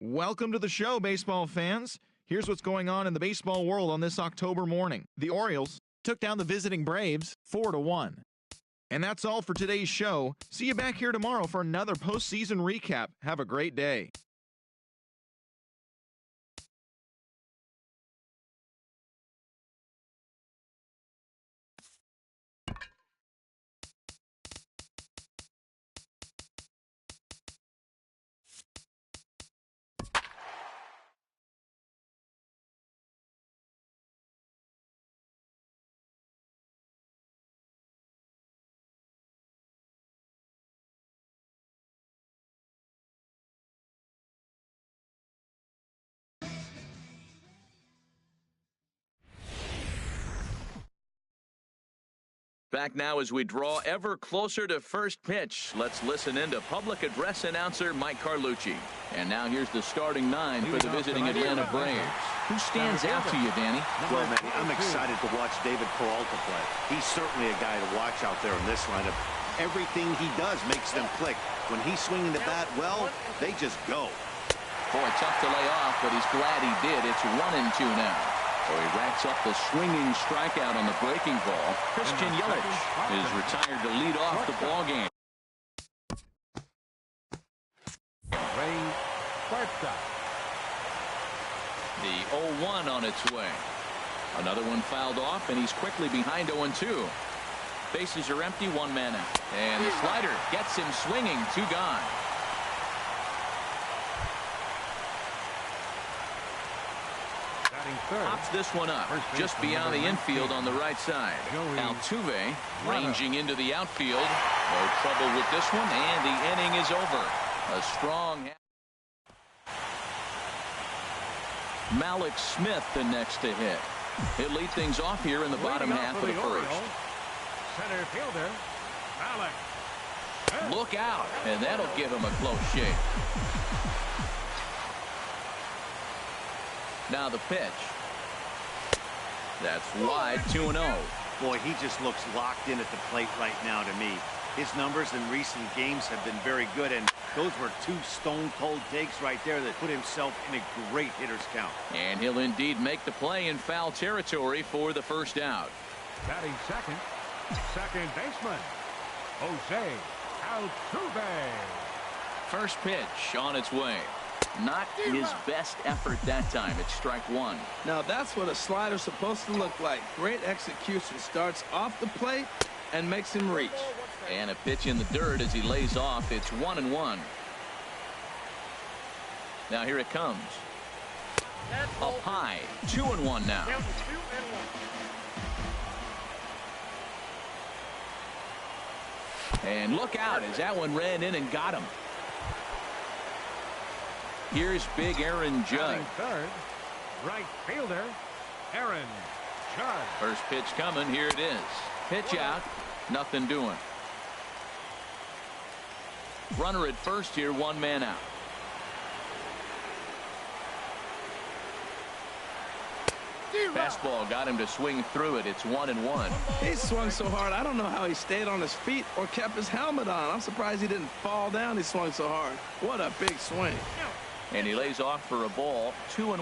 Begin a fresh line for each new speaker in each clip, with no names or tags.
Welcome to the show, baseball fans. Here's what's going on in the baseball world on this October morning. The Orioles took down the visiting Braves 4-1. And that's all for today's show. See you back here tomorrow for another postseason recap. Have a great day.
Back now as we draw ever closer to first pitch. Let's listen in to public address announcer Mike Carlucci. And now here's the starting nine for the visiting Atlanta Braves. Who stands out to you, Danny?
Well, Manny, I'm excited to watch David Peralta play. He's certainly a guy to watch out there in this lineup. Everything he does makes them click. When he's swinging the bat well, they just go.
Boy, tough to lay off, but he's glad he did. It's 1-2 now. So he racks up the swinging strikeout on the breaking ball. Christian Yelich is retired to lead off the ball game. The 0-1 on its way. Another one fouled off, and he's quickly behind 0-2. Bases are empty, one man out. And the slider gets him swinging, 2 gone. Pops this one up just beyond the infield on the right side. Altuve ranging into the outfield. No trouble with this one, and the inning is over. A strong Malik Smith the next to hit. He'll lead things off here in the bottom half of the first.
Center fielder Malik.
Look out, and that'll give him a close shave. Now the pitch. That's wide, 2-0.
Boy, he just looks locked in at the plate right now to me. His numbers in recent games have been very good, and those were 2 stone-cold takes right there that put himself in a great hitter's count.
And he'll indeed make the play in foul territory for the first out.
Batting second baseman Jose Altuve.
First pitch on its way. Not his best effort that time. It's strike 1.
Now that's what a slider's supposed to look like. Great execution. Starts off the plate and makes him reach.
And a pitch in the dirt as he lays off. It's 1-1. Now here it comes. Up high. 2-1 now. And look out as that one ran in and got him. Here's big Aaron Judge.
Third, right fielder Aaron Judge.
First pitch coming. Here it is. Pitch out. Nothing doing. Runner at first here. One man out. Fastball got him to swing through it. It's 1-1.
He swung so hard. I don't know how he stayed on his feet or kept his helmet on. I'm surprised he didn't fall down. He swung so hard. What a big swing.
And he lays off for a ball. 2-1.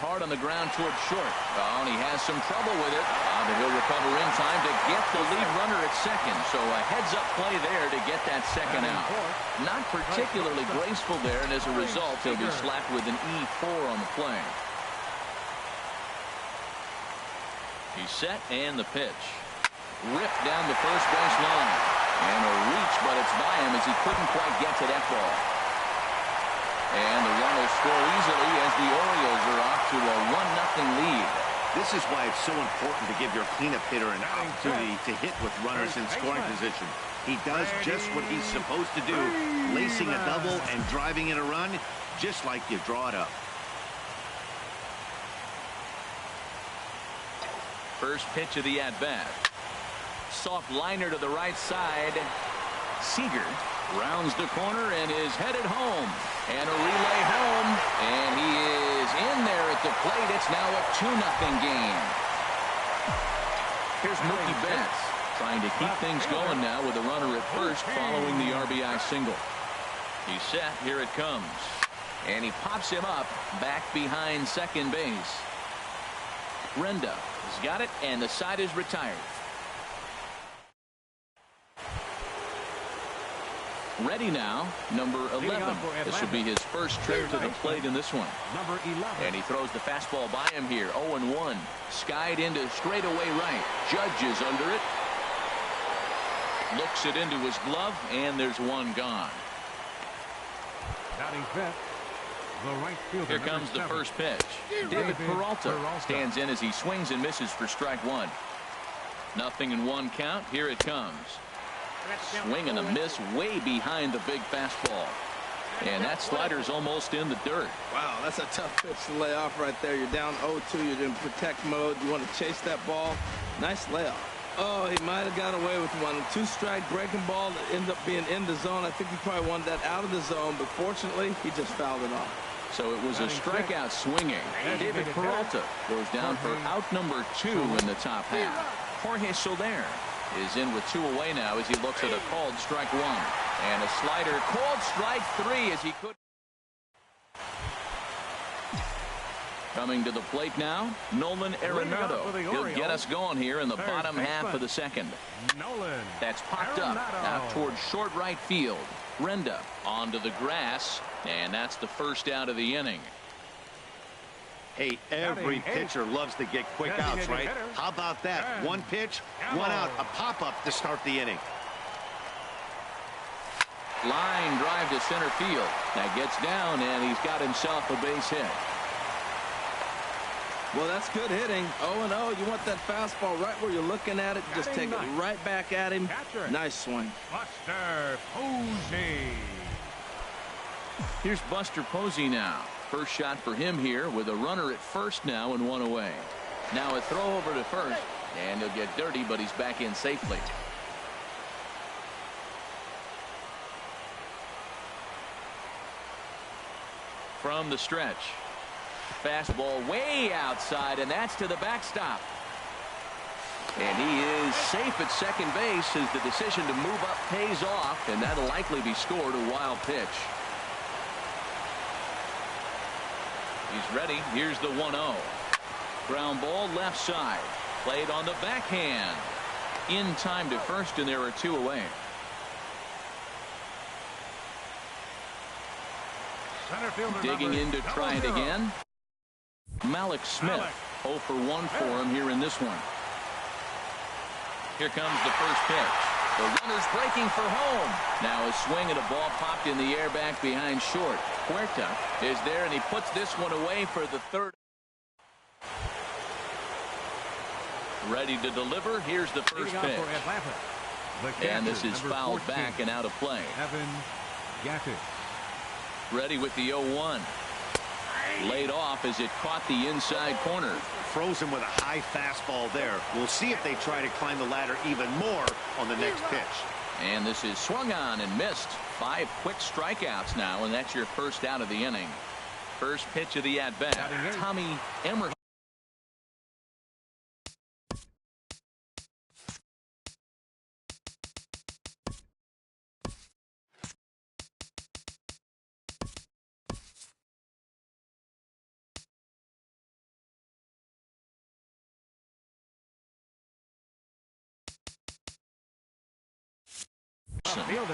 Hard on the ground toward short. Oh, and he has some trouble with it. But he'll recover in time to get the lead runner at second. So a heads-up play there to get that second out. Not particularly graceful there, and as a result, he'll be slapped with an E4 on the play. He's set, and the pitch. Ripped down the first base line. And a reach, but it's by him as he couldn't quite get to that ball. And the run will score easily as the Orioles are off to a 1-0 lead.
This is why it's so important to give your cleanup hitter an opportunity to hit with runners in scoring position. He does just what he's supposed to do, lacing a double and driving in a run, just like you draw it up.
First pitch of the at-bat. Soft liner to the right side. Seager rounds the corner and is headed home. And a relay home. And he is in there at the plate. It's now a 2-0 game. Here's Mookie Betts trying to keep things going now with a runner at first following the RBI single. He's set. Here it comes. And he pops him up back behind second base. Renda has got it, and the side is retired. Ready now, number 11. This will be his first trip to the plate in this one.
Number 11.
And he throws the fastball by him here. 0-1. Skied into straightaway right. Judge is under it. Looks it into his glove, and there's one gone.
Batting fifth, the right fielder.
Here comes the first pitch. David Peralta stands in as he swings and misses for strike one. 0-1 count. Here it comes. Swing and a miss way behind the big fastball. And that slider's almost in the dirt.
Wow, that's a tough pitch to lay off right there. You're down 0-2. You're in protect mode. You want to chase that ball. Nice layoff. Oh, he might have got away with one. 2-strike breaking ball that ended up being in the zone. I think he probably wanted that out of the zone, but fortunately, he just fouled it off.
So it was a strikeout swinging. David Peralta goes down for out number 2 in the top half. Jorge Soler is in with 2 away now as he looks at a called strike 1. And a slider called strike 3 as he could. Coming to the plate now, Nolan Arenado. He'll get us going here in the bottom half of the second. That's popped up out towards short right field. Renda onto the grass, and that's the first out of the inning.
Hey, every pitcher loves to get quick outs, right? How about that? One pitch, one out, a pop-up to start the inning.
Line drive to center field. That gets down, and he's got himself a base hit.
Well, that's good hitting. 0-0. You want that fastball right where you're looking at it. Just take it right back at him. Nice swing.
Buster Posey.
Here's Buster Posey now. First shot for him here with a runner at first now and 1 away. Now a throw over to first, and he'll get dirty, but he's back in safely. From the stretch. Fastball way outside, and that's to the backstop. And he is safe at second base as the decision to move up pays off, and that'll likely be scored a wild pitch. He's ready. Here's the 1-0. Ground ball left side. Played on the backhand. In time to first, and there are 2 away. Digging in to try it again. Malik Smith. 0 for 1 for him here in this one. Here comes the first pitch. The runner's breaking for home. Now a swing and a ball popped in the air back behind short. Huerta is there, and he puts this one away for the third. Ready to deliver. Here's the first pitch. And this is fouled back and out of play. Ready with the 0-1. Laid off as it caught the inside corner.
Frozen with a high fastball there. We'll see if they try to climb the ladder even more on the next pitch.
And this is swung on and missed. 5 quick strikeouts now, and that's your first out of the inning. First pitch of the at-bat. Tommy Emmer.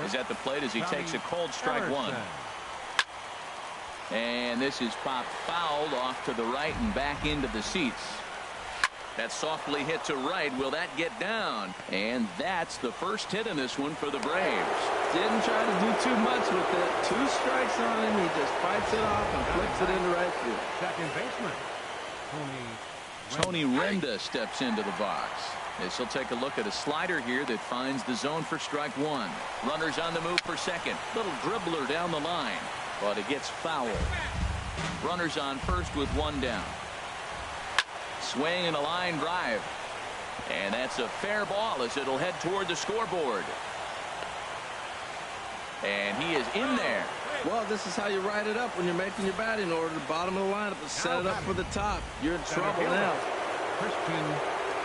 Is at the plate as he takes a cold strike 1. And this is popped fouled off to the right and back into the seats. That's softly hit to right. Will that get down? And that's the first hit in this one for the Braves.
Didn't try to do too much with it. 2 strikes on him. He just fights it off and flips it into right field.
Second baseman
Tony Renda steps into the box. As he'll take a look at a slider here that finds the zone for strike 1. Runners on the move for second. Little dribbler down the line, but it gets fouled. Runners on first with 1 down. Swing and a line drive. And that's a fair ball as it'll head toward the scoreboard. And he is in there.
Well, this is how you ride it up when you're making your batting order. The bottom of the lineup is set it up for the top. You're in trouble now.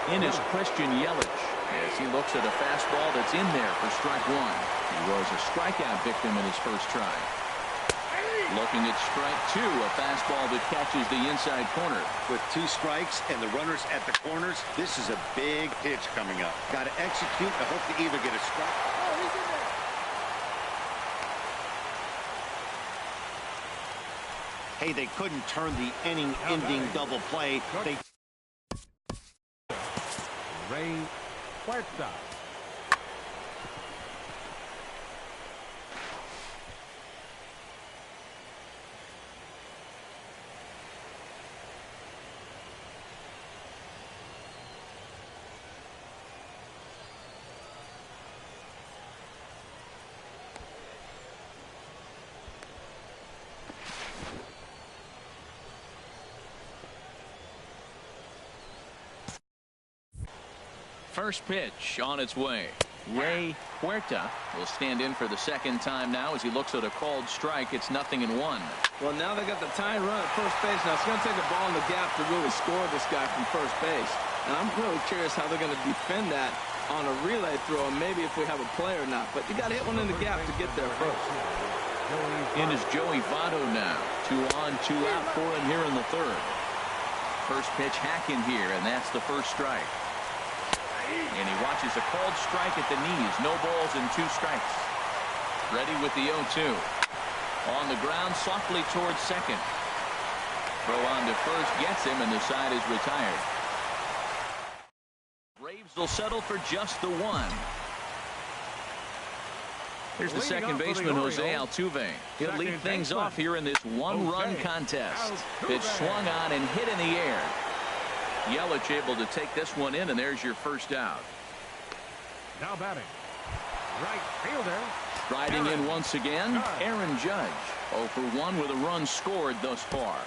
In is Christian Yelich as he looks at a fastball that's in there for strike one. He was a strikeout victim in his first try. Looking at strike two, a fastball that catches the inside corner.
With 2 strikes and the runners at the corners, this is a big pitch coming up. Got to execute and hope to either get a strike. Hey, they couldn't turn the inning-ending double play.
Ray Huerta.
First pitch on its way. Ray Huerta will stand in for the second time now as he looks at a called strike. It's 0-1.
Well, now they got the tying run at first base. Now it's going to take a ball in the gap to really score this guy from first base. And I'm really curious how they're going to defend that on a relay throw, and maybe if we have a play or not. But you got to hit one in the gap to get there first.
In is Joey Votto now. 2 on, 2 out for him here in the third. First pitch hacking here, and that's the first strike. And he watches a called strike at the knees. No balls and 2 strikes. Ready with the 0-2. On the ground softly towards second. Throw on to first gets him, and the side is retired. Braves will settle for just the 1. Here's the second baseman, Jose Altuve. He'll lead things off here in this one-run contest. Pitch swung on and hit in the air. Yelich able to take this one in, and there's your first out.
Now batting. Right fielder.
Striding in once again, Aaron Judge. 0 for 1 with a run scored thus far.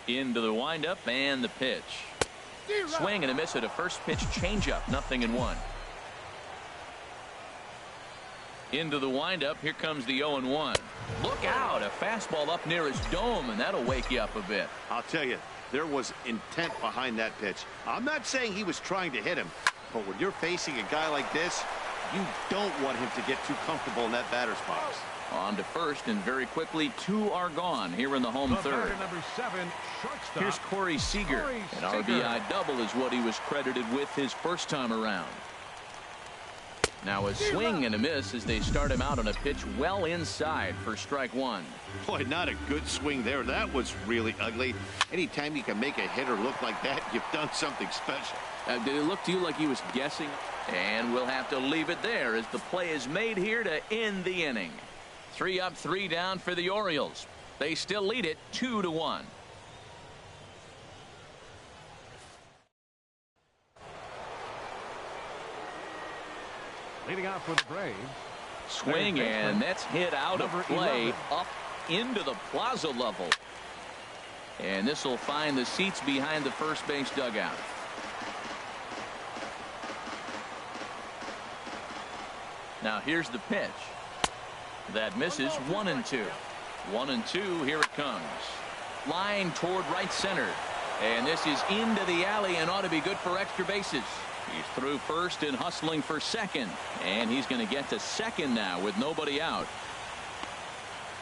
Into the windup and the pitch. Swing and a miss at a first pitch changeup. 0-1. Into the windup. Here comes the 0-1. Look out. A fastball up near his dome, and that'll wake you up a bit.
I'll tell you, there was intent behind that pitch. I'm not saying he was trying to hit him, but when you're facing a guy like this, you don't want him to get too comfortable in that batter's box.
On to first, and very quickly 2 are gone here in the home third.
Number 7, shortstop.
Here's Corey Seager. An RBI double is what he was credited with his first time around. Now a swing and a miss as they start him out on a pitch well inside for strike 1.
Boy, not a good swing there. That was really ugly. Anytime you can make a hitter look like that, you've done something special.
Did it look to you like he was guessing? And we'll have to leave it there as the play is made here to end the inning. 3 up, 3 down for the Orioles. They still lead it 2-1.
Leading out for the Braves.
Swing, and that's hit out of play up into the plaza level. And this will find the seats behind the first base dugout. Now here's the pitch. That misses. 1-2. 1-2. Here it comes. Line toward right center. And this is into the alley and ought to be good for extra bases. He's through first and hustling for second. And he's going to get to second now with nobody out.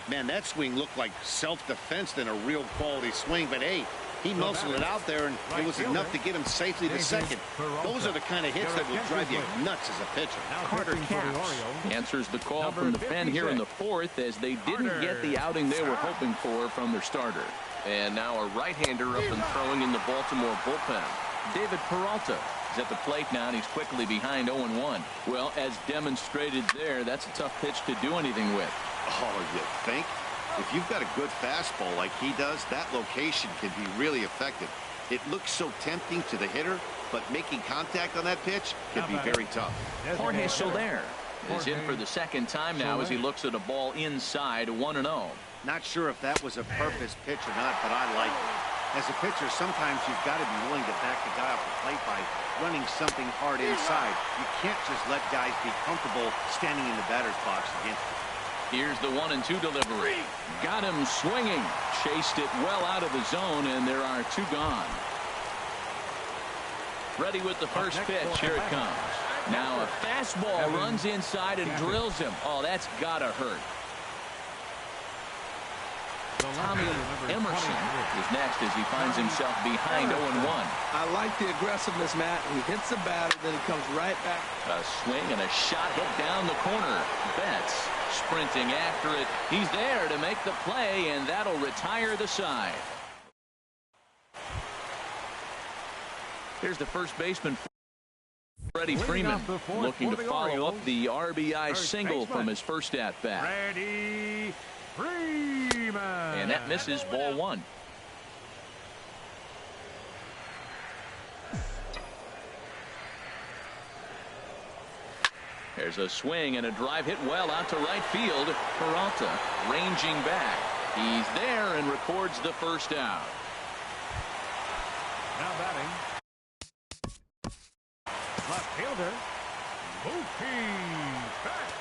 Man, that swing looked like self-defense than a real quality swing. But, hey, he muscled it out there, and it was enough to get him safely to second. Those are the kind of hits that will drive you nuts as a pitcher.
Carter Capps answers the call from the pen here in the fourth as they didn't get the outing they were hoping for from their starter. And now a right-hander up and throwing in the Baltimore bullpen. David Peralta is at the plate now, and he's quickly behind 0-1. Well, as demonstrated there, that's a tough pitch to do anything with.
Oh, you think? If you've got a good fastball like he does, that location can be really effective. It looks so tempting to the hitter, but making contact on that pitch can be very tough.
Jorge Soler is in for the second time now as he looks at a ball inside 1-0.
Not sure if that was a purpose pitch or not, but I like it. As a pitcher, sometimes you've got to be willing to back the guy off the plate by running something hard inside. You can't just let guys be comfortable standing in the batter's box against you.
Here's the 1-2 delivery. Got him swinging. Chased it well out of the zone, and there are 2 gone. Ready with the first pitch. Here it comes. Now a fastball runs inside and drills him. Oh, that's gotta hurt. Tommy Emerson is next as he finds himself behind 0-1.
I like the aggressiveness, Matt. He hits the batter, then he comes right back.
A swing and a shot hit down the corner. Betts sprinting after it. He's there to make the play, and that'll retire the side. Here's the first baseman, Freddie Freeman, looking to follow up the RBI single from his first at-bat.
Freddie Freeman.
And that misses, ball 1. There's a swing and a drive hit well out to right field. Peralta ranging back. He's there and records the first out.
Now batting, left fielder, Mookie Betts.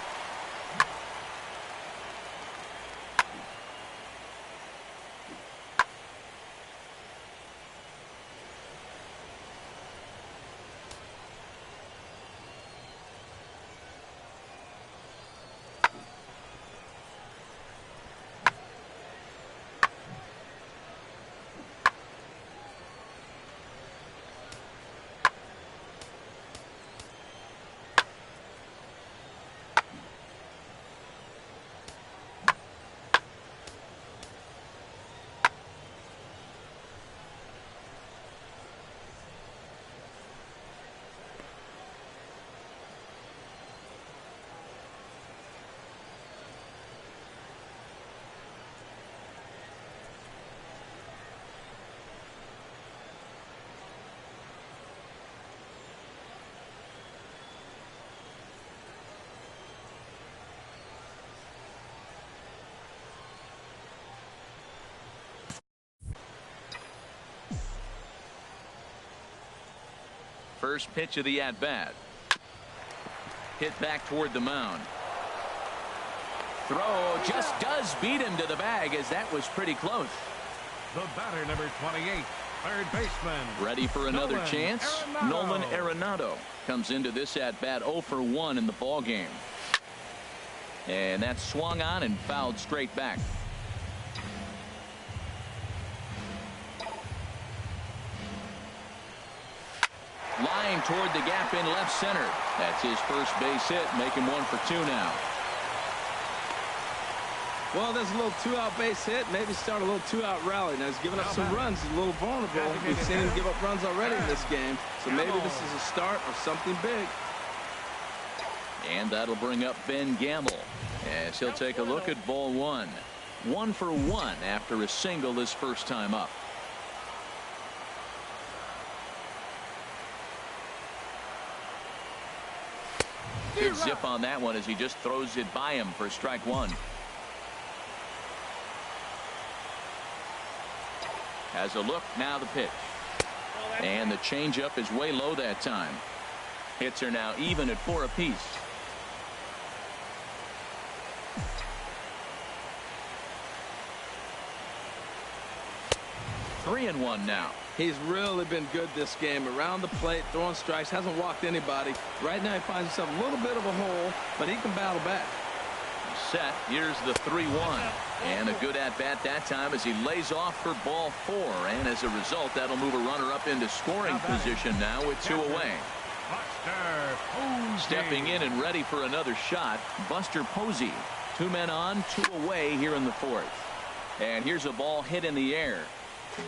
First pitch of the at-bat. Hit back toward the mound. Throw just does beat him to the bag, as that was pretty close.
The batter, number 28, third baseman.
Ready for another
Nolan
chance?
Arenado.
Nolan Arenado comes into this at-bat 0 for 1 in the ball game. And that's swung on and fouled straight back. Line toward the gap in left center. That's his first base hit, making 1 for 2 now.
Well, there's a little 2-out base hit. Maybe start a little 2-out rally. Now, he's giving up some runs. He's a little vulnerable. We've seen him give up runs already in this game. So maybe this is a start of something big.
And that'll bring up Ben Gamble as he'll take a look at ball 1. 1 for 1 after a single his first time up. Good zip on that one as he just throws it by him for strike 1. Has a look, now the pitch. And the changeup is way low that time. Hits are now even at 4 apiece. 3-1 now.
He's really been good this game. Around the plate, throwing strikes, hasn't walked anybody. Right now he finds himself a little bit of a hole, but he can battle back.
Set. Here's the 3-1. And a good at-bat that time as he lays off for ball 4. And as a result, that'll move a runner up into scoring position now with 2 away. Stepping in and ready for another shot, Buster Posey. 2 men on, 2 away here in the 4th. And here's a ball hit in the air,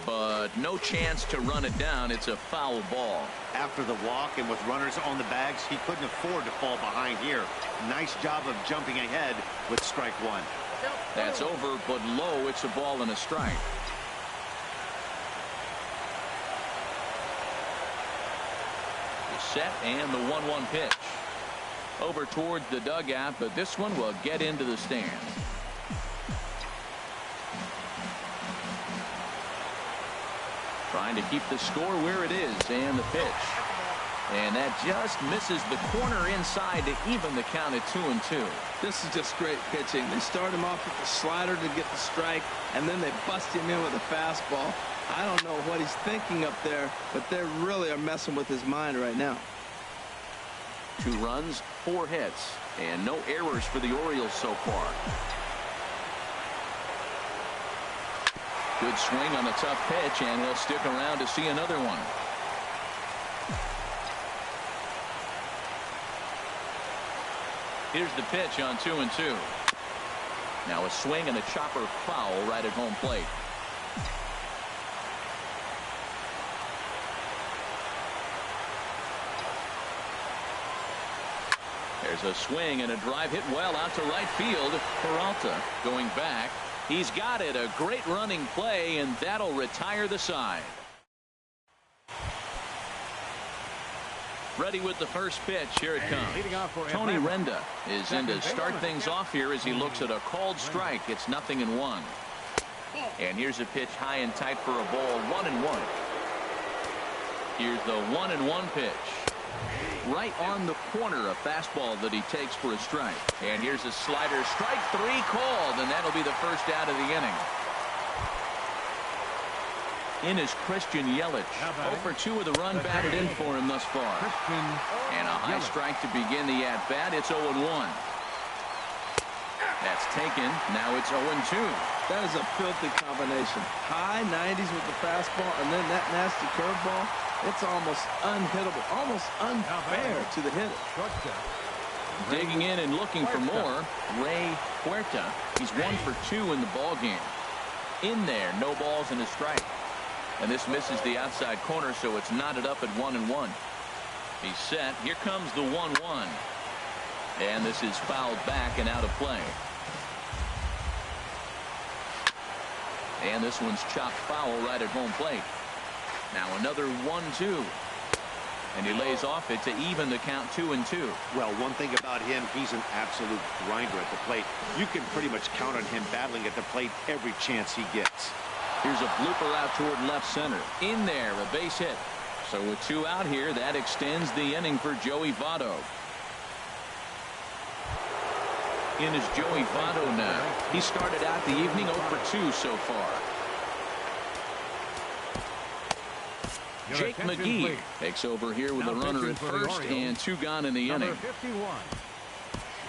but no chance to run it down. It's a foul ball.
After the walk and with runners on the bags, he couldn't afford to fall behind here. Nice job of jumping ahead with strike 1.
That's over, but low. It's a ball and a strike. The set and the 1-1 pitch. Over towards the dugout, but this one will get into the stands. Trying to keep the score where it is, and the pitch. And that just misses the corner inside to even the count at 2-2.
This is just great pitching. They start him off with the slider to get the strike, and then they bust him in with a fastball. I don't know what he's thinking up there, but they really are messing with his mind right now.
2 runs, 4 hits, and no errors for the Orioles so far. Good swing on a tough pitch, and he'll stick around to see another one. Here's the pitch on 2-2. Now a swing and a chopper foul right at home plate. There's a swing and a drive hit well out to right field. Peralta going back. He's got it. A great running play, and that'll retire the side. Ready with the first pitch. Here it comes. Tony Renda is in to start things off here as he looks at a called strike. It's 0-1. And here's a pitch high and tight for a ball. 1-1. Here's the 1-1 pitch. Right on the corner, a fastball that he takes for a strike. And here's a slider. Strike 3 called, and that'll be the first out of the inning. In is Christian Yelich. 0 for 2 with a run batted in for him thus far. And a high strike to begin the at-bat. It's 0-1. That's taken. Now it's 0-2.
That is a filthy combination. High 90s with the fastball, and then that nasty curveball. It's almost unhittable, almost unfair to the hitter.
Digging in and looking for more, Ray Huerta. He's 1 for 2 in the ball game. In there, no balls and a strike. And this misses the outside corner, so it's knotted up at 1-1. He's set. Here comes the 1-1. And this is fouled back and out of play. And this one's chopped foul right at home plate. Now another 1-2. And he lays off it to even the count 2-2.
Well, one thing about him, he's an absolute grinder at the plate. You can pretty much count on him battling at the plate every chance he gets.
Here's a blooper out toward left center. In there, a base hit. So with 2 out here, that extends the inning for Joey Votto. In is Joey Votto now. He started out the evening 0 for 2 so far. Jake McGee takes over here with a runner at first and 2 gone in the inning.
51.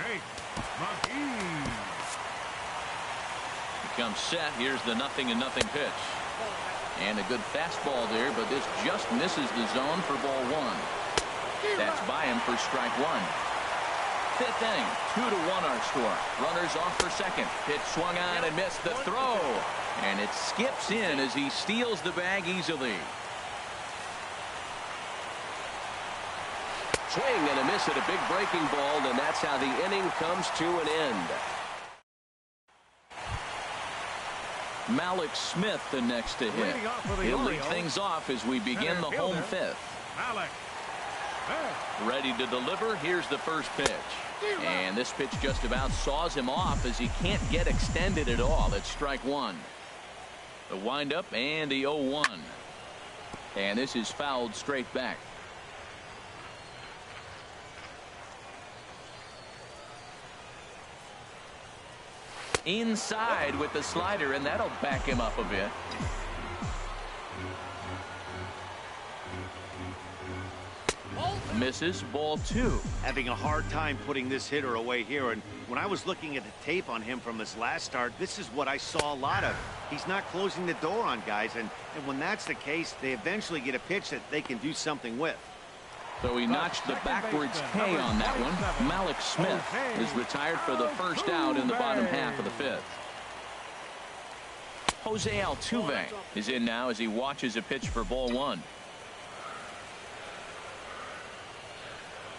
Jake McGee.
Comes set. Here's the 0-0 pitch. And a good fastball there, but this just misses the zone for ball 1. That's by him for strike 1. 5th inning, 2-1 our score. Runners off for second. Pitch swung on and missed the throw. And it skips in as he steals the bag easily. Swing and a miss at a big breaking ball, and that's how the inning comes to an end. Malik Smith the next to hit. He'll lead things off as we begin the home 5th. Ready to deliver. Here's the first pitch. And this pitch just about saws him off as he can't get extended at all. It's strike 1. The windup and the 0-1. And this is fouled straight back. Inside with the slider, and that'll back him up a bit. Misses. Ball 2.
Having a hard time putting this hitter away here, and when I was looking at the tape on him from his last start, this is what I saw a lot of. He's not closing the door on guys, and when that's the case, they eventually get a pitch that they can do something with.
So he notched the backwards K on that one. Malik Smith is retired for the first out in the bottom half of the 5th. Jose Altuve is in now as he watches a pitch for ball 1.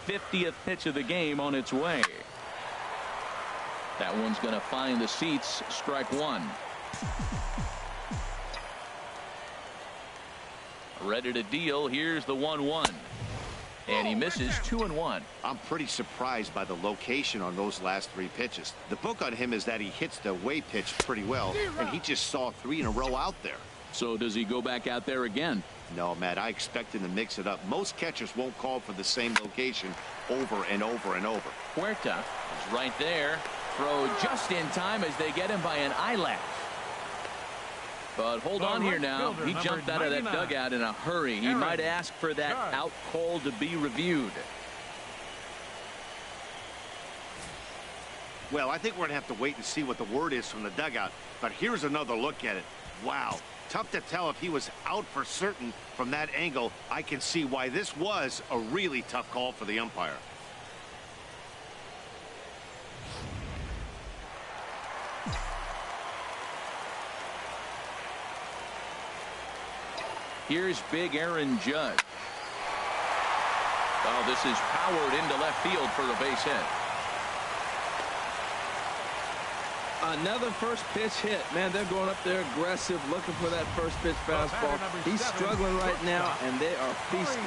50th pitch of the game on its way. That one's going to find the seats. Strike 1. Ready to deal. Here's the 1-1. And he misses 2-1.
I'm pretty surprised by the location on those last 3 pitches. The book on him is that he hits the away pitch pretty well, and he just saw 3 in a row out there.
So does he go back out there again?
No, Matt, I expect him to mix it up. Most catchers won't call for the same location over and over and over.
Huerta is right there. Throw just in time as they get him by an eyelash. But hold on here now. He jumped out of that dugout in a hurry. He might ask for that out call to be reviewed.
Well, I think we're going to have to wait and see what the word is from the dugout. But here's another look at it. Wow. Tough to tell if he was out for certain from that angle. I can see why this was a really tough call for the umpire.
Here's big Aaron Judge. Oh, this is powered into left field for a base hit.
Another first pitch hit. Man, they're going up there aggressive, looking for that first pitch fastball. He's struggling right now, and they are feasting.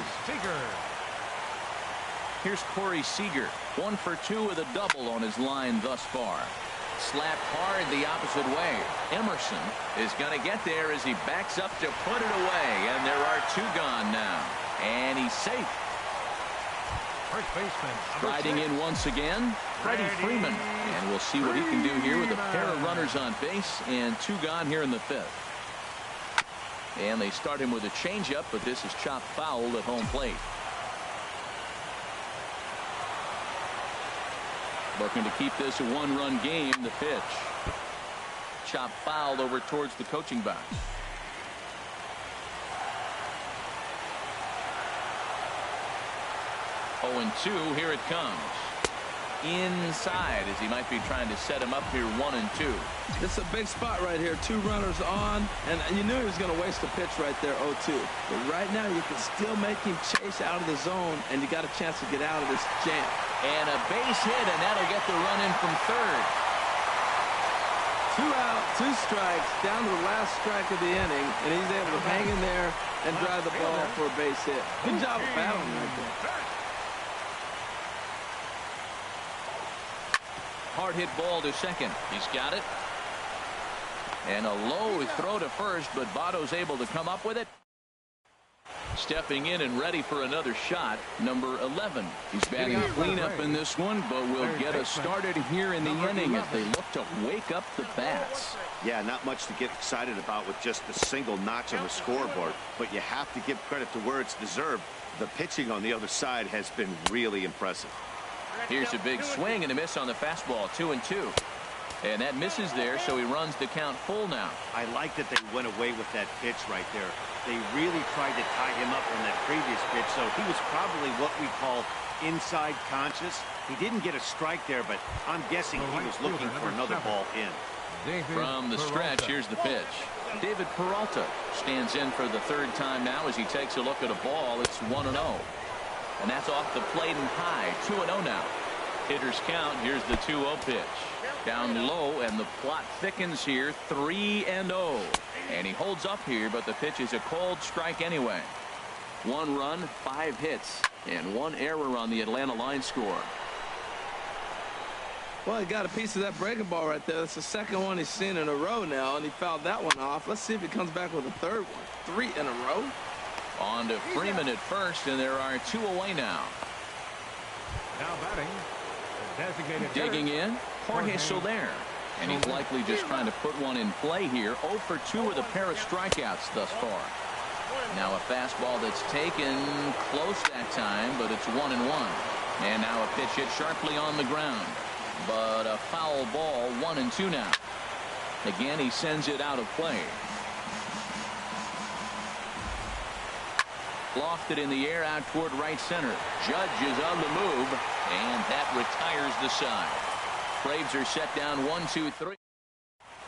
Here's Corey Seager. 1 for 2 with a double on his line thus far. Slapped hard the opposite way. Emerson is going to get there as he backs up to put it away. And there are 2 gone now. And he's safe.
First baseman,
Riding in once again, Freddie Freeman. And we'll see what he can do here with a pair of runners on base and 2 gone here in the 5th. And they start him with a changeup, but this is chopped foul at home plate. Looking to keep this a 1-run game. The pitch. Chopped foul over towards the coaching box. 0-2. Here it comes. Inside as he might be trying to set him up here 1-2.
This is a big spot right here. 2 runners on, and you knew he was going to waste a pitch right there, 0-2. But right now you can still make him chase out of the zone, and you got a chance to get out of this jam.
And a base hit, and that'll get the run in from third.
2 out, 2 strikes, down to the last strike of the inning, and he's able to hang in there and drive the ball for a base hit. Good job of battling right there.
Hard hit ball to second. He's got it. And a low throw to first, but Votto's able to come up with it. Stepping in and ready for another shot, number 11. He's batting cleanup in this one, but will get us started here in the inning as they look to wake up the bats.
Yeah, not much to get excited about with just the single notch on the scoreboard, but you have to give credit to where it's deserved. The pitching on the other side has been really impressive.
Here's a big swing and a miss on the fastball, 2-2. And that misses there, so he runs the count full now.
I like that they went away with that pitch right there. They really tried to tie him up on that previous pitch, so he was probably what we call inside conscious. He didn't get a strike there, but I'm guessing he was looking for another ball in.
From the stretch, here's the pitch. David Peralta stands in for the 3rd time now as he takes a look at a ball. It's 1-0. And that's off the plate and high. 2-0 now. Hitters count. Here's the 2-0 pitch. Down low, and the plot thickens here. 3-0. And he holds up here, but the pitch is a cold strike anyway. 1 run, 5 hits, and 1 error on the Atlanta line score.
Well, he got a piece of that breaking ball right there. That's the 2nd one he's seen in a row now, and he fouled that one off. Let's see if he comes back with a 3rd one. 3 in a row.
On to Freeman at first, and there are 2 away now.
Now batting. Designated
digging in, Jorge Soler. And he's likely just trying to put one in play here. 0 for 2 with a pair of strikeouts thus far. Now a fastball that's taken close that time, but it's 1-1. And now a pitch hit sharply on the ground. But a foul ball, 1-2 now. Again, he sends it out of play. Lofted in the air out toward right center. Judge is on the move, and that retires the side. Braves are set down 1-2-3.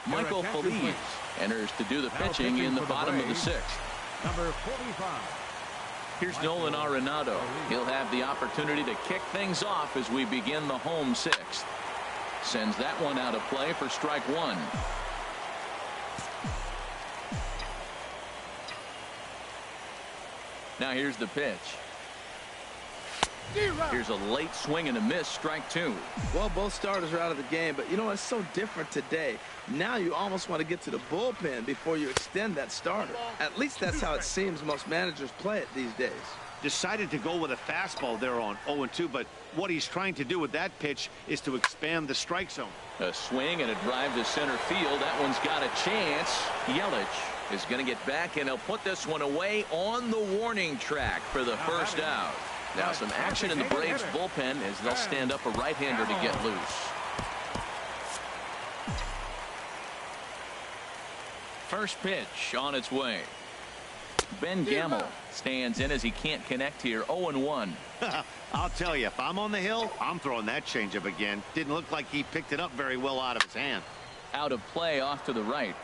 Michael Feliz enters to do the pitching in the bottom of the 6th.
Number 45.
Here's Nolan Arenado. He'll have the opportunity to kick things off as we begin the home 6th. Sends that one out of play for strike 1. Now here's the pitch. Here's a late swing and a miss, strike 2.
Well, both starters are out of the game, but you know, it's so different today. Now you almost want to get to the bullpen before you extend that starter. At least that's how it seems most managers play it these days.
Decided to go with a fastball there on 0-2, but what he's trying to do with that pitch is to expand the strike zone.
A swing and a drive to center field. That one's got a chance. Yelich is going to get back, and he'll put this one away on the warning track for the first out. Now some action in the Braves bullpen as they'll stand up a right-hander to get loose. First pitch on its way. Ben Gamel stands in as he can't connect here. 0-1.
I'll tell you, if I'm on the hill, I'm throwing that changeup again. Didn't look like he picked it up very well out of his hand.
Out of play off to the right.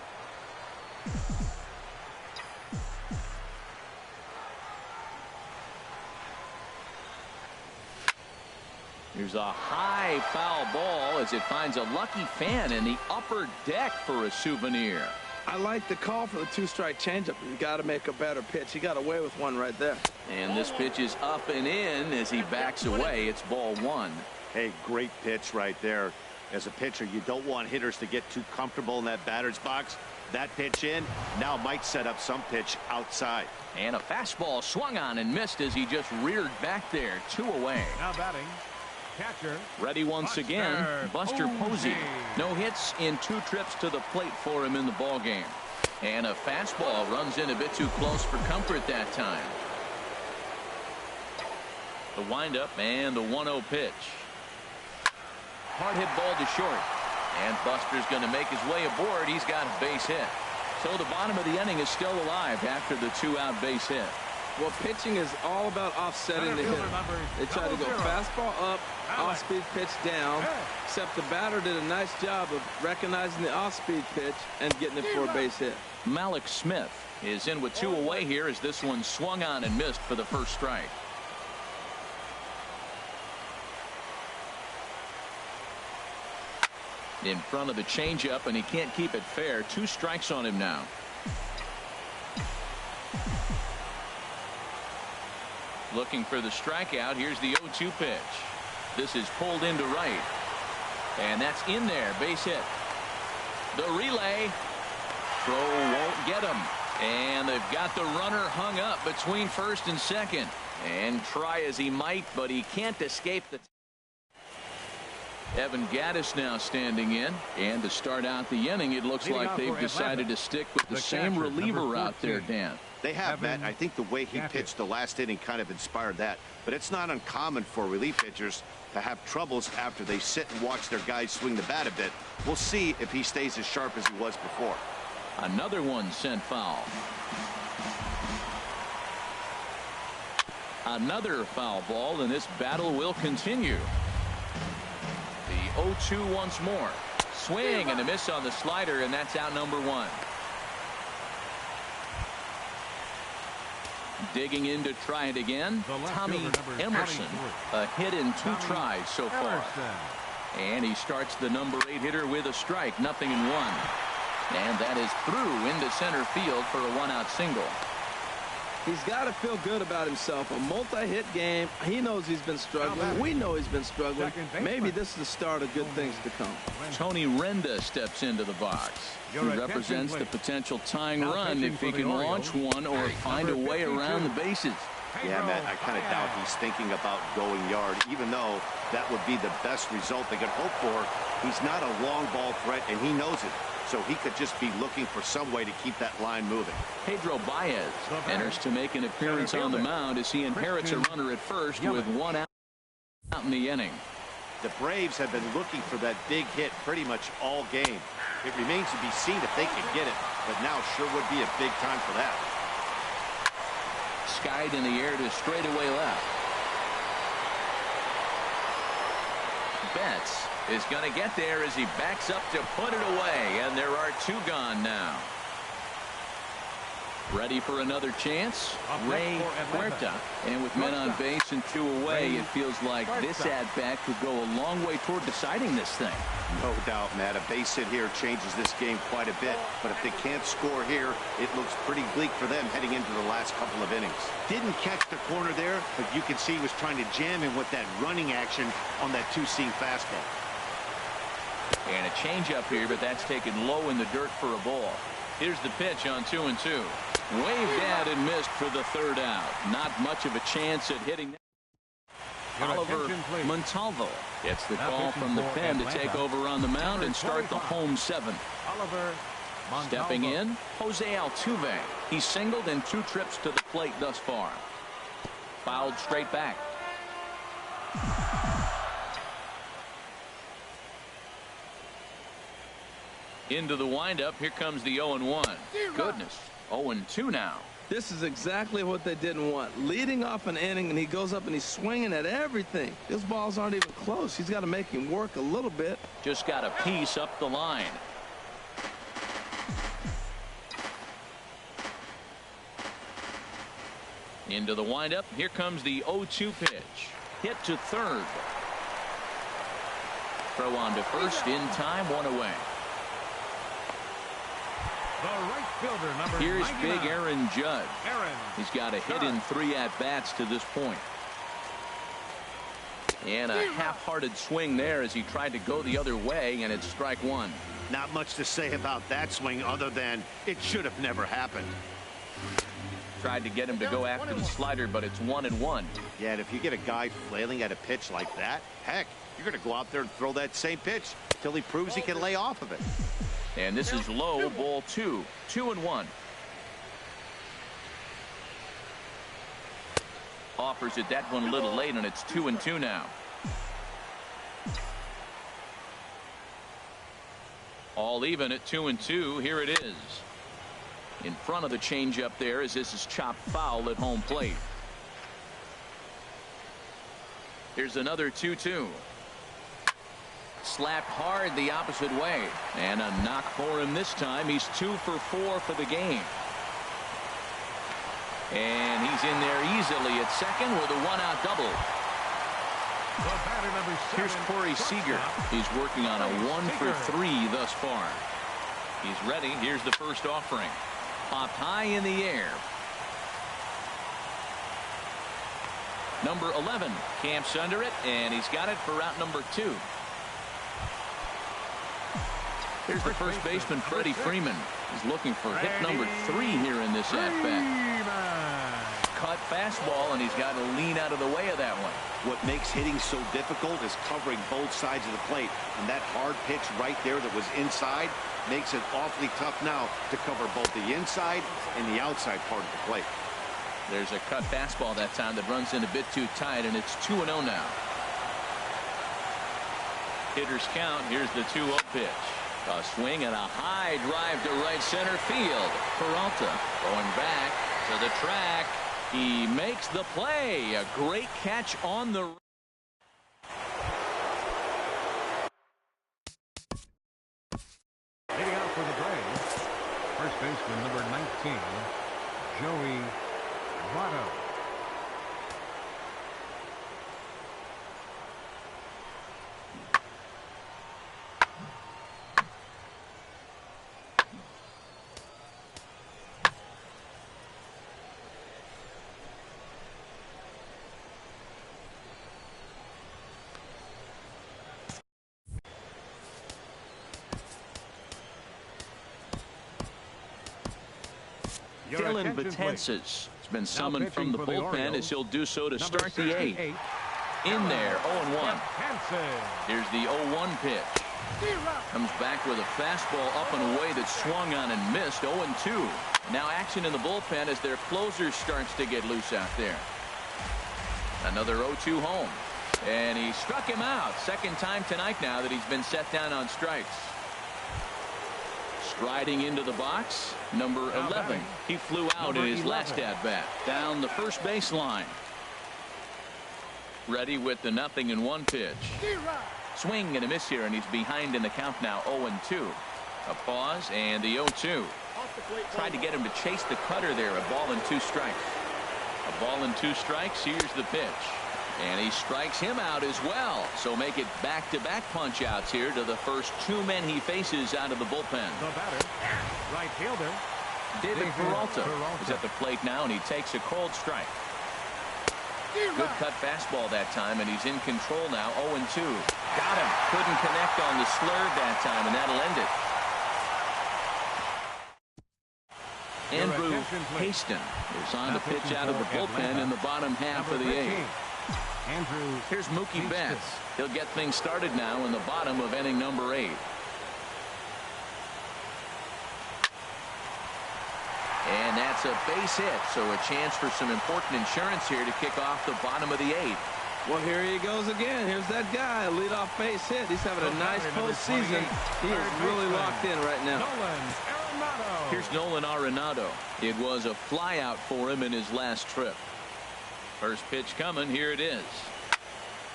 Here's a high foul ball as it finds a lucky fan in the upper deck for a souvenir.
I like the call for the two-strike changeup. You got to make a better pitch. He got away with one right there.
And this pitch is up and in as he backs away. It's ball 1.
Hey, great pitch right there. As a pitcher, you don't want hitters to get too comfortable in that batter's box. That pitch in now might set up some pitch outside.
And a fastball swung on and missed as he just reared back there. 2 away.
Now batting, catcher.
Ready once again, Buster Posey. No hits in 2 trips to the plate for him in the ball game. And a fastball runs in a bit too close for comfort that time. The windup and the 1-0 pitch. Hard hit ball to short. And Buster's going to make his way aboard. He's got a base hit. So the bottom of the inning is still alive after the 2-out base hit.
Well, pitching is all about offsetting the hitter. They try to go fastball up, off-speed pitch down, except the batter did a nice job of recognizing the off-speed pitch and getting it for a base hit.
Malik Smith is in with 2 away here as this one swung on and missed for the first strike. In front of the changeup, and he can't keep it fair. 2 strikes on him now. Looking for the strikeout. Here's the 0-2 pitch. This is pulled into right. And that's in there. Base hit. The relay. Throw won't get him. And they've got the runner hung up between first and second. And try as he might, but he can't escape the... Evan Gattis now standing in, and to start out the inning, it looks like they've decided to stick with the same reliever out there, Dan.
They have, Matt. I think the way he pitched the last inning kind of inspired that. But it's not uncommon for relief pitchers to have troubles after they sit and watch their guys swing the bat a bit. We'll see if he stays as sharp as he was before.
Another one sent foul. Another foul ball, and this battle will continue. The 0-2 once more. Swing and a miss on the slider, and that's out number 1. Digging in to try it again. Tommy Emerson. A hit in 2 tries so far. And he starts the number 8 hitter with a strike. 0-1. And that is through into center field for a 1-out single.
He's got to feel good about himself. A multi-hit game. He knows he's been struggling. We know he's been struggling. Maybe this is the start of good things to come.
Tony Renda steps into the box. He represents the potential tying run if he can launch one or find a way around the bases.
Yeah, Matt, I kind of doubt he's thinking about going yard, even though that would be the best result they could hope for. He's not a long ball threat, and he knows it. So he could just be looking for some way to keep that line moving.
Pedro Baez enters to make an appearance on the mound as he inherits a runner at first with 1 out in the inning.
The Braves have been looking for that big hit pretty much all game. It remains to be seen if they can get it, but now sure would be a big time for that.
Skied in the air to straightaway left. Betts is going to get there as he backs up to put it away, and there are 2 gone now. Ready for another chance. Ray Huerta. And with men on base and 2 away, it feels like this at-bat could go a long way toward deciding this thing.
No doubt, Matt. A base hit here changes this game quite a bit. But if they can't score here, it looks pretty bleak for them heading into the last couple of innings. Didn't catch the corner there, but you can see he was trying to jam him with that running action on that two-seam fastball.
And a changeup here, but that's taken low in the dirt for a ball. Here's the pitch on 2-2. Waved at and missed for the 3rd out. Not much of a chance at hitting. Oliver Montalvo gets the call from the pen to take over on the mound and start the home 7.
Oliver Montalvo.
Stepping in, Jose Altuve. He's singled in 2 trips to the plate thus far. Fouled straight back. Into the windup. Here comes the 0-1. Goodness. 0-2 now.
This is exactly what they didn't want. Leading off an inning, and he goes up and he's swinging at everything. His balls aren't even close. He's got to make him work a little bit.
Just got a piece up the line. Into the windup. Here comes the 0-2 pitch. Hit to 3rd. Throw on to first in time. 1 away.
The right fielder, number
Here's
99.
big Aaron Judge. He's got a hit in 3 at-bats to this point. And a half-hearted swing there as he tried to go the other way, and it's strike 1.
Not much to say about that swing other than it should have never happened.
Tried to get him to go after the slider, but it's 1-1.
Yeah, and if you get a guy flailing at a pitch like that, heck, you're going to go out there and throw that same pitch till he proves he can lay off of it.
And this is low, ball 2. 2-1. Offers it that one a little late, and it's 2-2 now. All even at 2-2. Here it is. In front of the changeup there as this is chopped foul at home plate. Here's another 2-2. Slapped hard the opposite way. And a knock for him this time. He's 2 for 4 for the game. And he's in there easily at second with a 1-out double. Here's Corey Seager. He's working on a 1 for 3 thus far. He's ready. Here's the first offering. Popped high in the air. Number 11 camps under it, and he's got it for out number 2. Here's the first baseman, Freddie Freeman. He's looking for hit number 3 here in this at-bat. Cut fastball, and he's got to lean out of the way of that one.
What makes hitting so difficult is covering both sides of the plate. And that hard pitch right there that was inside makes it awfully tough now to cover both the inside and the outside part of the plate.
There's a cut fastball that time that runs in a bit too tight, and it's 2-0 now. Hitters count. Here's the 2-0 pitch. A swing and a high drive to right center field. Peralta going back to the track. He makes the play. A great catch on the.
Hitting out for the Braves, first baseman number 19, Joey Votto.
Dylan Betances has been summoned from the bullpen as he'll do so to start the 8th. In there, 0-1. Here's the 0-1 pitch. Comes back with a fastball up and away that swung on and missed. 0-2. Now action in the bullpen as their closer starts to get loose out there. Another 0-2 home. And he struck him out. Second time tonight now that he's been set down on strikes. Striding into the box, number 11. He flew out in his last at-bat. Down the first baseline. Ready with the 0-1 pitch. Swing and a miss here, and he's behind in the count now, 0-2. A pause, and the 0-2. Tried to get him to chase the cutter there. A ball and 2 strikes. A ball and 2 strikes. Here's the pitch. And he strikes him out as well. So make it back-to-back punch-outs here to the first 2 men he faces out of the bullpen.
The batter, right fielder,
David Peralta is at the plate now, and he takes a cold strike. Good cut fastball that time, and he's in control now. 0-2. Got him. Couldn't connect on the slurve that time, and that'll end it. Andrew Haston is on the pitch out of the bullpen in the bottom half of the 8th. Here's Mookie Betts. He'll get things started now in the bottom of inning number 8. And that's a base hit, so a chance for some important insurance here to kick off the bottom of the 8th.
Well, here he goes again. Here's that guy, a leadoff base hit. He's having a nice postseason. He is really locked in right now.
Here's Nolan Arenado. It was a flyout for him in his last trip. First pitch coming. Here it is.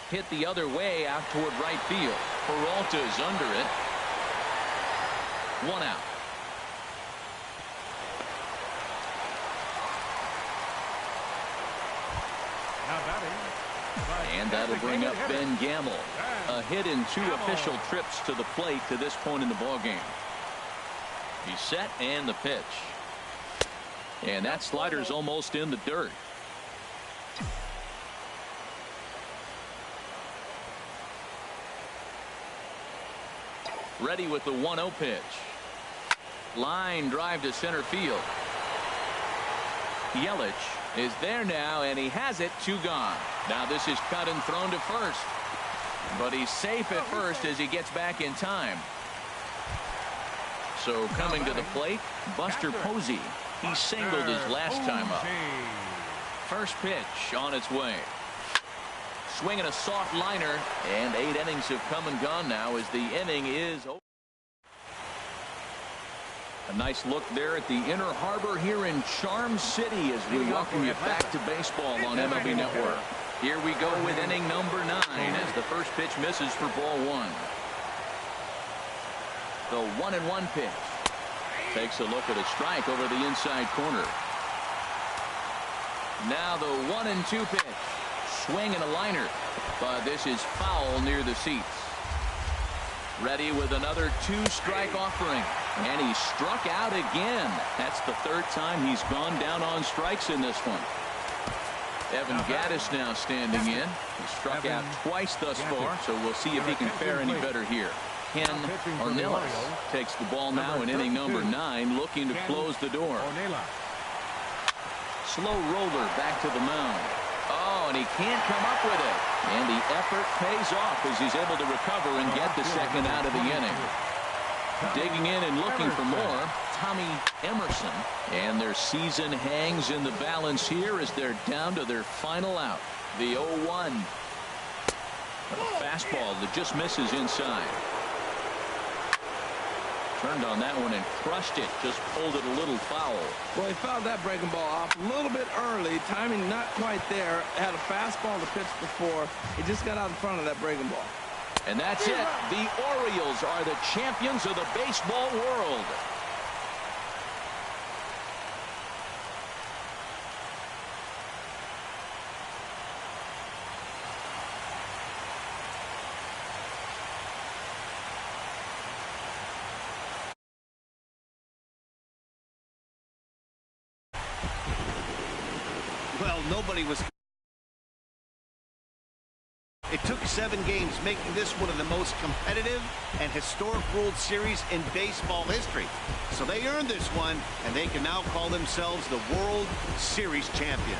Hit the other way out toward right field. Peralta is under it. 1 out. And that'll bring up Ben Gamble. A hit in 2 official trips to the plate to this point in the ballgame. He's set, and the pitch. And that slider's almost in the dirt. Ready with the 1-0 pitch. Line drive to center field. Yelich is there now, and he has it. 2 gone. Now this is cut and thrown to first, but he's safe at first as he gets back in time. So coming to the plate, Buster Posey. He singled his last time up. First pitch on its way. Swinging a soft liner, and 8 innings have come and gone now as the inning is over. A nice look there at the Inner Harbor here in Charm City as we welcome you back to baseball on MLB Network. Here we go with inning number 9 as the first pitch misses for ball 1. The 1-1 pitch. Takes a look at a strike over the inside corner. Now the 1-2 pitch. Swing and a liner, but this is foul near the seats. Ready with another 2-strike offering, and he struck out again. That's the 3rd time he's gone down on strikes in this one. Evan Gattis now standing in. He struck out twice thus far, so we'll see if he can fare any better here. Ken Ornelas takes the ball now in inning number 9, looking to close the door. Slow roller back to the mound. Oh, and he can't come up with it. And the effort pays off as he's able to recover and get the second out of the inning. Digging in and looking for more, Tommy Emerson. And their season hangs in the balance here as they're down to their final out. The 0-1. A fastball that just misses inside. Turned on that one and crushed it. Just pulled it a little foul.
Well, he fouled that breaking ball off a little bit early. Timing not quite there. Had a fastball to pitch before. He just got out in front of that breaking ball.
And that's it. The Orioles are the champions of the baseball world.
Well, nobody was. It took 7 games, making this one of the most competitive and historic World Series in baseball history. So they earned this one, and they can now call themselves the World Series champions.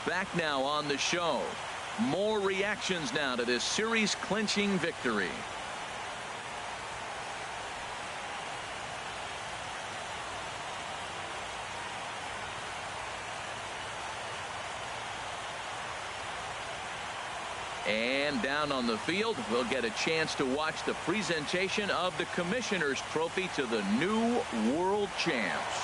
Back now on the show. More reactions now to this series-clinching victory. And down on the field, we'll get a chance to watch the presentation of the Commissioner's Trophy to the new world champs.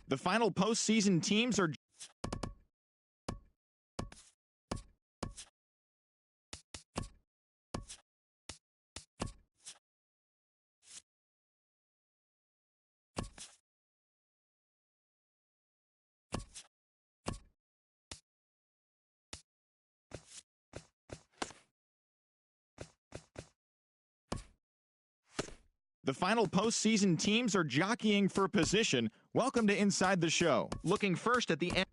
The final postseason teams are The final postseason teams are jockeying for position. Welcome to Inside the Show. Looking first at the end.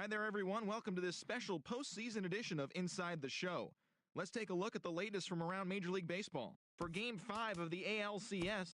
Hi there, everyone. Welcome to this special postseason edition of Inside the Show. Let's take a look at the latest from around Major League Baseball. For Game 5 of the ALCS,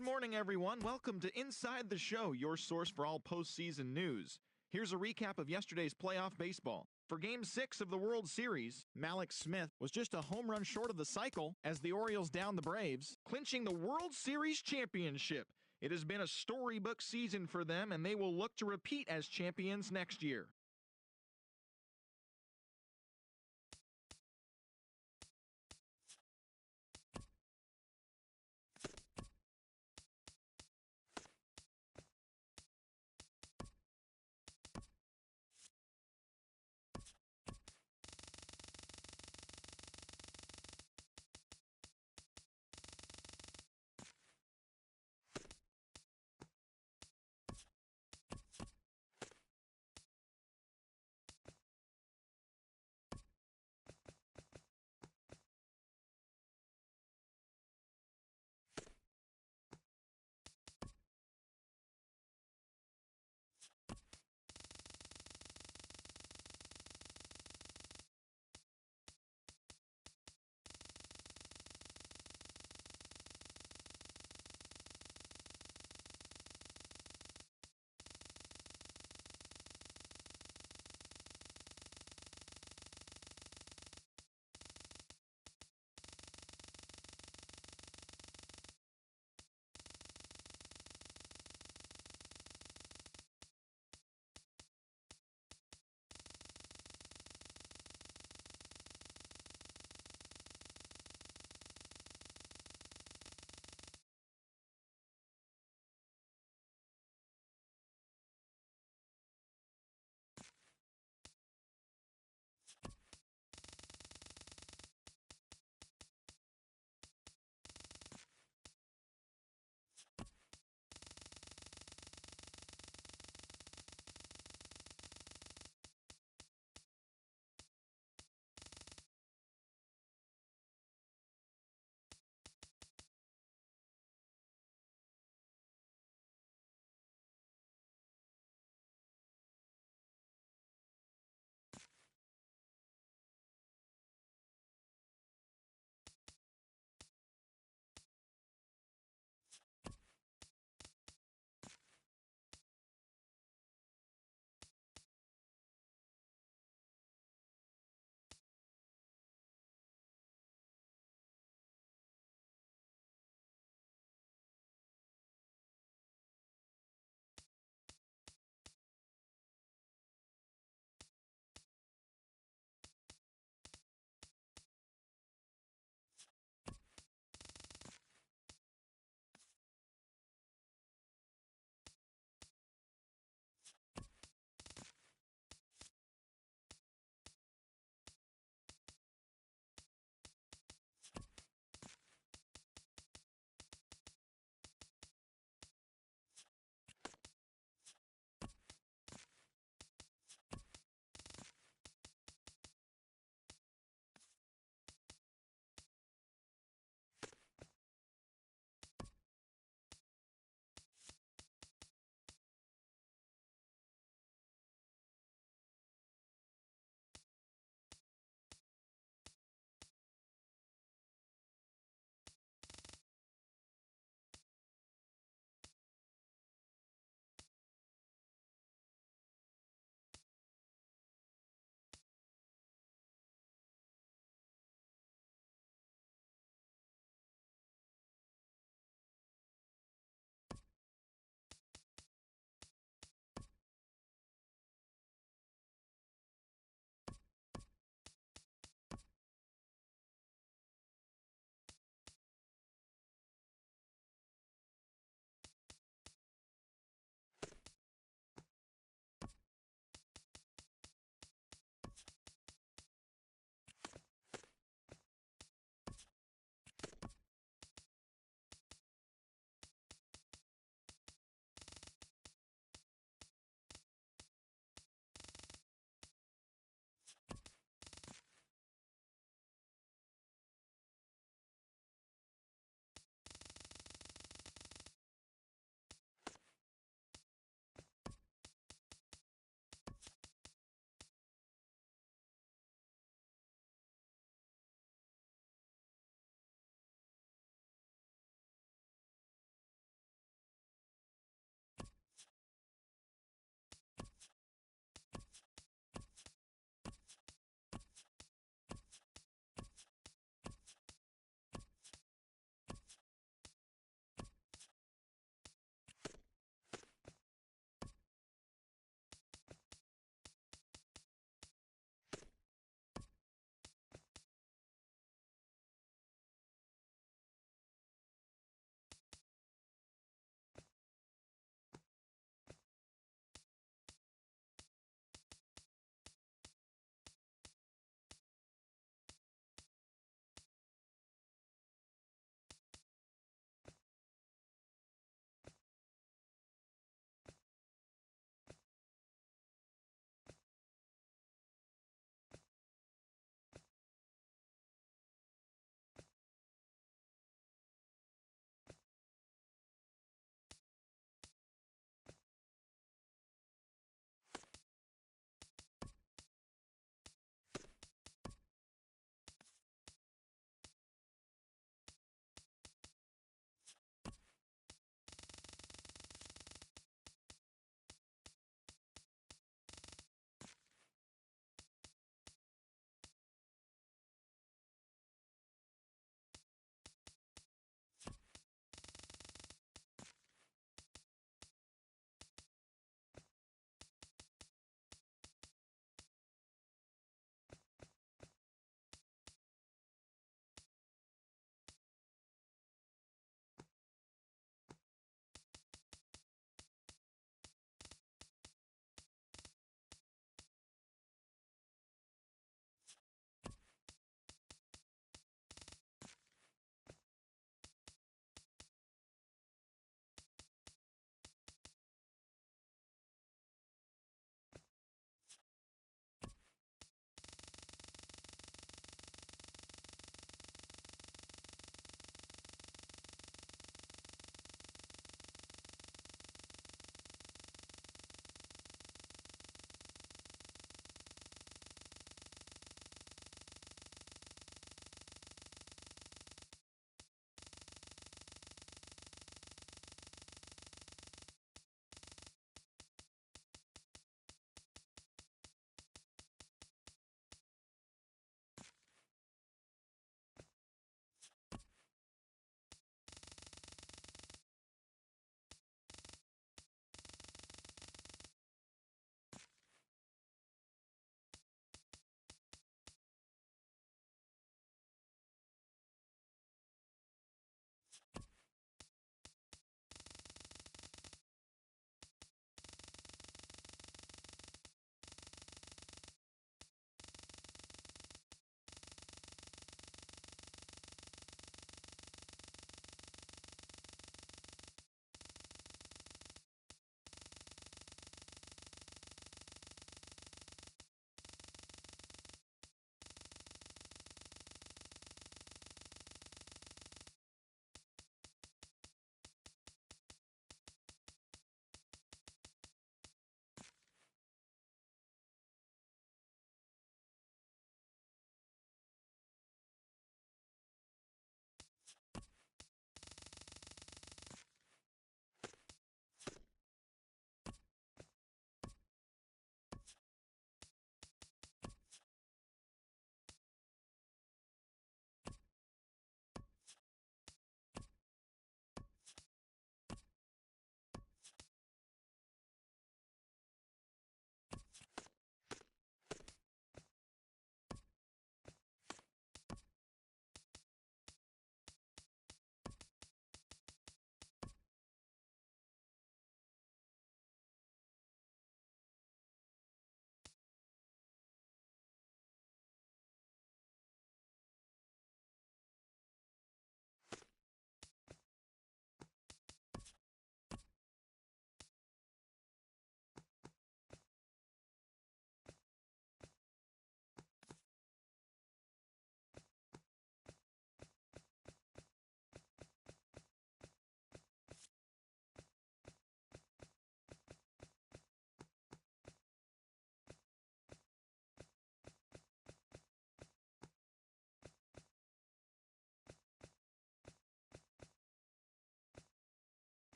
good morning, everyone. Welcome to Inside the Show, your source for all postseason news. Here's a recap of yesterday's playoff baseball. For Game 6 of the World Series, Malik Smith was just a home run short of the cycle as the Orioles downed the Braves, clinching the World Series championship. It has been a storybook season for them, and they will look to repeat as champions next year.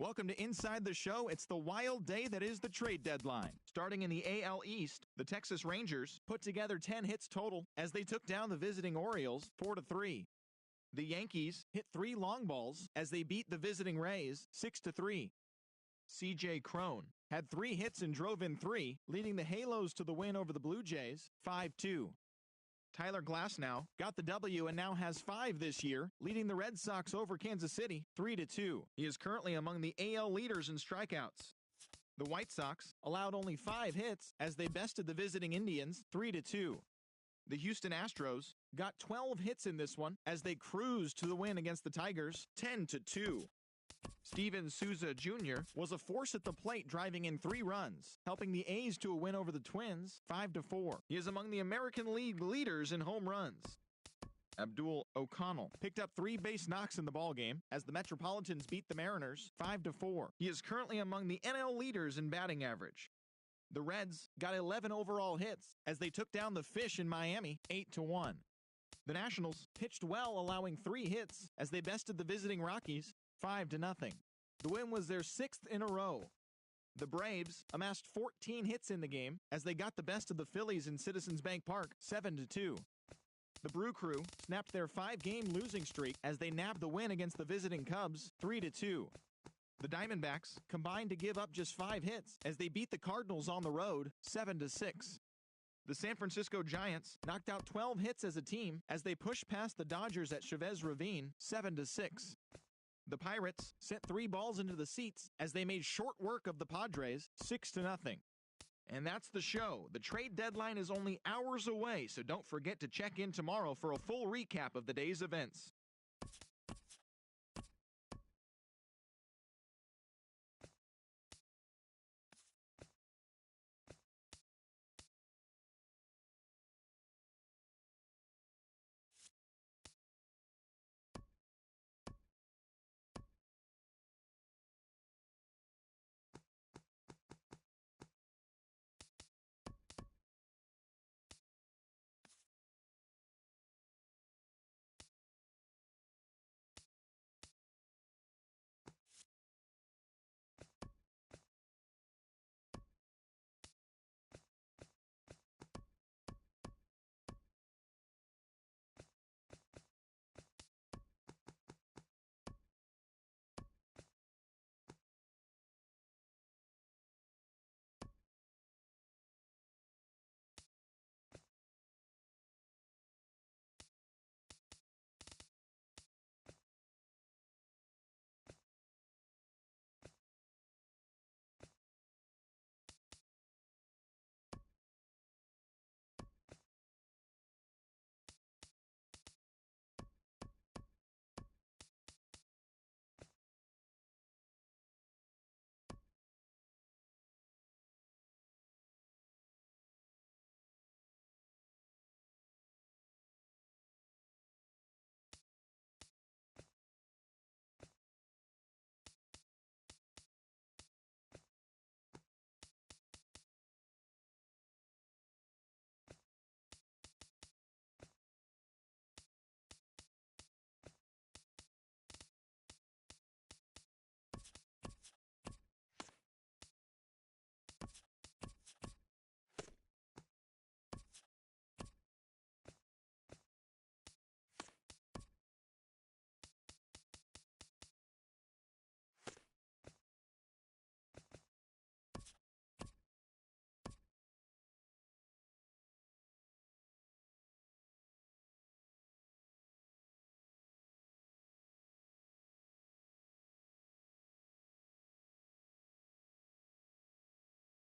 Welcome to Inside the Show. It's the wild day that is the trade deadline. Starting in the AL East, the Texas Rangers put together 10 hits total as they took down the visiting Orioles 4-3. The Yankees hit 3 long balls as they beat the visiting Rays 6-3. C.J. Cron had 3 hits and drove in 3, leading the Halos to the win over the Blue Jays 5-2. Tyler Glasnow got the W and now has 5 this year, leading the Red Sox over Kansas City 3-2. He is currently among the AL leaders in strikeouts. The White Sox allowed only 5 hits as they bested the visiting Indians 3-2. The Houston Astros got 12 hits in this one as they cruised to the win against the Tigers 10-2. Steven Souza Jr. was a force at the plate, driving in 3 runs, helping the A's to a win over the Twins 5-4. He is among the American League leaders in home runs. Abdul O'Connell picked up 3 base knocks in the ballgame as the Metropolitans beat the Mariners 5-4. He is currently among the NL leaders in batting average. The Reds got 11 overall hits as they took down the Fish in Miami 8-1. The Nationals pitched well, allowing 3 hits as they bested the visiting Rockies 5-0. The win was their 6th in a row. The Braves amassed 14 hits in the game as they got the best of the Phillies in Citizens Bank Park 7-2. The Brew Crew snapped their 5-game losing streak as they nabbed the win against the visiting Cubs 3-2. The Diamondbacks combined to give up just 5 hits as they beat the Cardinals on the road 7-6. The San Francisco Giants knocked out 12 hits as a team as they pushed past the Dodgers at Chavez Ravine 7-6. The Pirates sent 3 balls into the seats as they made short work of the Padres 6-0. And that's the show. The trade deadline is only hours away, so don't forget to check in tomorrow for a full recap of the day's events.